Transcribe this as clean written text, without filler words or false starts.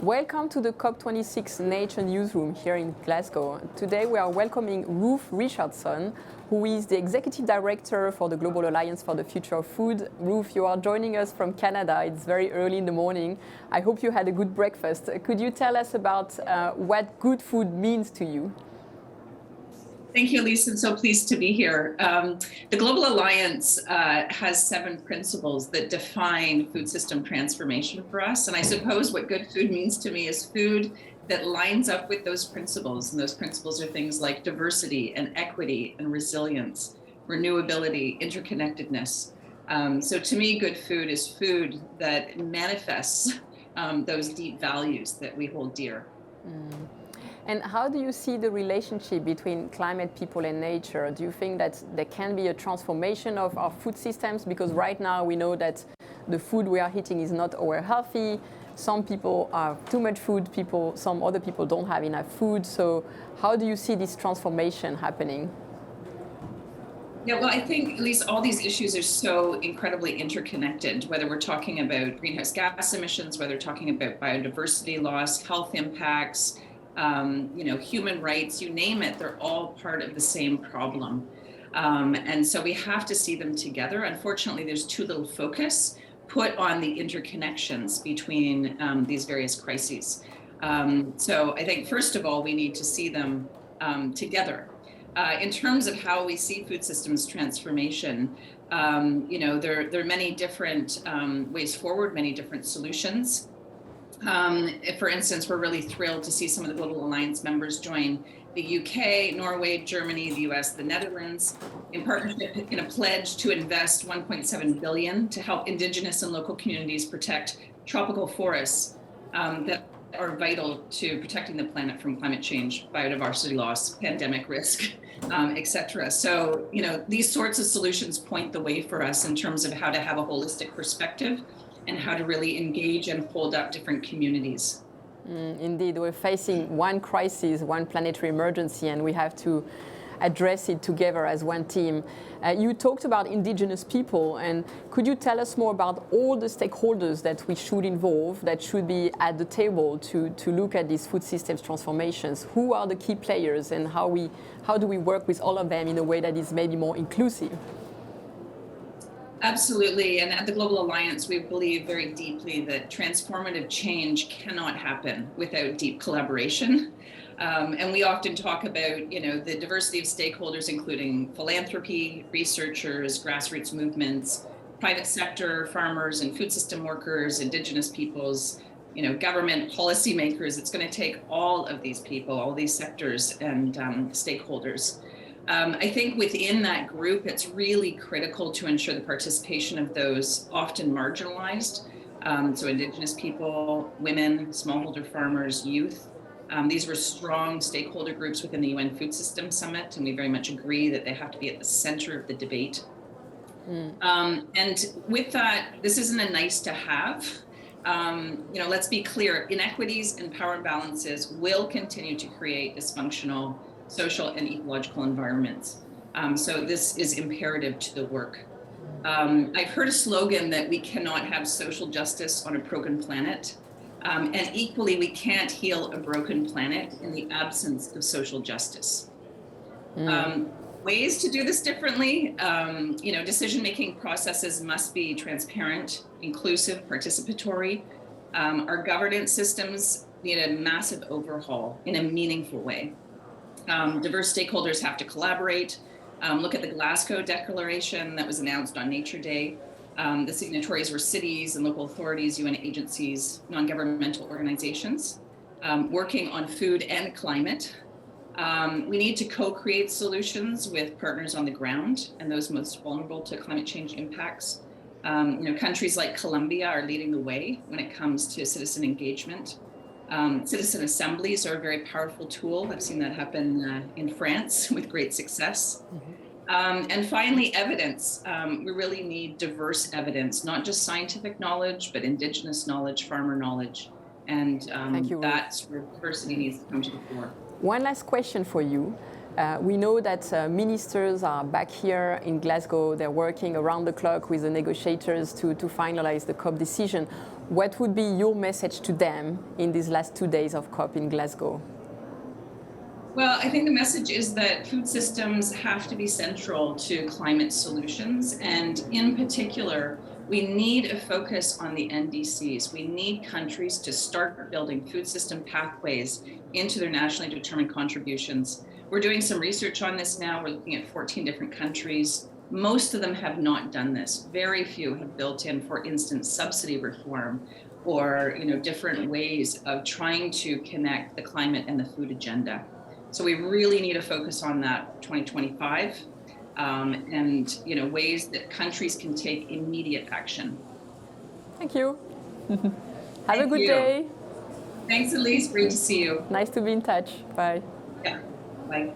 Welcome to the COP26 Nature Newsroom here in Glasgow. Today we are welcoming Ruth Richardson, who is the Executive Director for the Global Alliance for the Future of Food. Ruth, you are joining us from Canada. It's very early in the morning. I hope you had a good breakfast. Could you tell us about what good food means to you? Thank you, Elise. I'm so pleased to be here. The Global Alliance has 7 principles that define food system transformation for us. And I suppose what good food means to me is food that lines up with those principles. And those principles are things like diversity and equity and resilience, renewability, interconnectedness. So to me, good food is food that manifests those deep values that we hold dear. And how do you see the relationship between climate, people, and nature? Do you think that there can be a transformation of our food systems? Because right now we know that the food we are eating is not always healthy. Some people have too much food, some other people don't have enough food. So how do you see this transformation happening? Yeah, well, I think, at least all these issues are so incredibly interconnected, whether we're talking about greenhouse gas emissions, whether we're talking about biodiversity loss, health impacts, human rights, you name it, they're all part of the same problem. And so we have to see them together. Unfortunately, there's too little focus put on the interconnections between these various crises. So I think, first of all, we need to see them together. In terms of how we see food systems transformation, there are many different ways forward, many different solutions. For instance, we're really thrilled to see some of the Global Alliance members join the UK, Norway, Germany, the US, the Netherlands in partnership in a pledge to invest 1.7 billion to help Indigenous and local communities protect tropical forests that are vital to protecting the planet from climate change, biodiversity loss, pandemic risk, etc. So, these sorts of solutions point the way for us in terms of how to have a holistic perspective and how to really engage and hold up different communities. Indeed, we're facing one crisis, one planetary emergency, and we have to address it together as one team. You talked about Indigenous people, and could you tell us more about all the stakeholders that we should involve, that should be at the table to look at these food systems transformations? Who are the key players, and how do we work with all of them in a way that is maybe more inclusive? Absolutely. And at the Global Alliance, we believe very deeply that transformative change cannot happen without deep collaboration. And we often talk about, the diversity of stakeholders, including philanthropy, researchers, grassroots movements, private sector, farmers and food system workers, Indigenous peoples, government policymakers. It's going to take all of these people, all these sectors and stakeholders. I think within that group, it's really critical to ensure the participation of those often marginalized. So Indigenous people, women, smallholder farmers, youth. These were strong stakeholder groups within the UN Food System Summit, and we very much agree that they have to be at the center of the debate. And with that, this isn't a nice to have. Let's be clear, inequities and power imbalances will continue to create dysfunctional social and ecological environments. So this is imperative to the work. I've heard a slogan that we cannot have social justice on a broken planet. And equally, we can't heal a broken planet in the absence of social justice. Ways to do this differently, decision-making processes must be transparent, inclusive, participatory. Our governance systems need a massive overhaul in a meaningful way. Diverse stakeholders have to collaborate. Look at the Glasgow Declaration that was announced on Nature Day. The signatories were cities and local authorities, UN agencies, non-governmental organizations, working on food and climate. We need to co-create solutions with partners on the ground and those most vulnerable to climate change impacts. Countries like Colombia are leading the way when it comes to citizen engagement. Citizen assemblies are a very powerful tool. I've seen that happen in France with great success. And finally, evidence. We really need diverse evidence, not just scientific knowledge, but Indigenous knowledge, farmer knowledge. And Thank you, that's where diversity needs to come to the fore. One last question for you. We know that ministers are back here in Glasgow. They're working around the clock with the negotiators to finalize the COP decision. What would be your message to them in these last 2 days of COP in Glasgow? Well, I think the message is that food systems have to be central to climate solutions. And in particular, we need a focus on the NDCs. We need countries to start building food system pathways into their nationally determined contributions. We're doing some research on this now. We're looking at 14 different countries. Most of them have not done this. Very few have built in, for instance, subsidy reform or different ways of trying to connect the climate and the food agenda. So we really need to focus on that 2025 and ways that countries can take immediate action. Thank you. Have a good day. Thanks, Elise. Great to see you. Nice to be in touch. Bye. Yeah. Bye.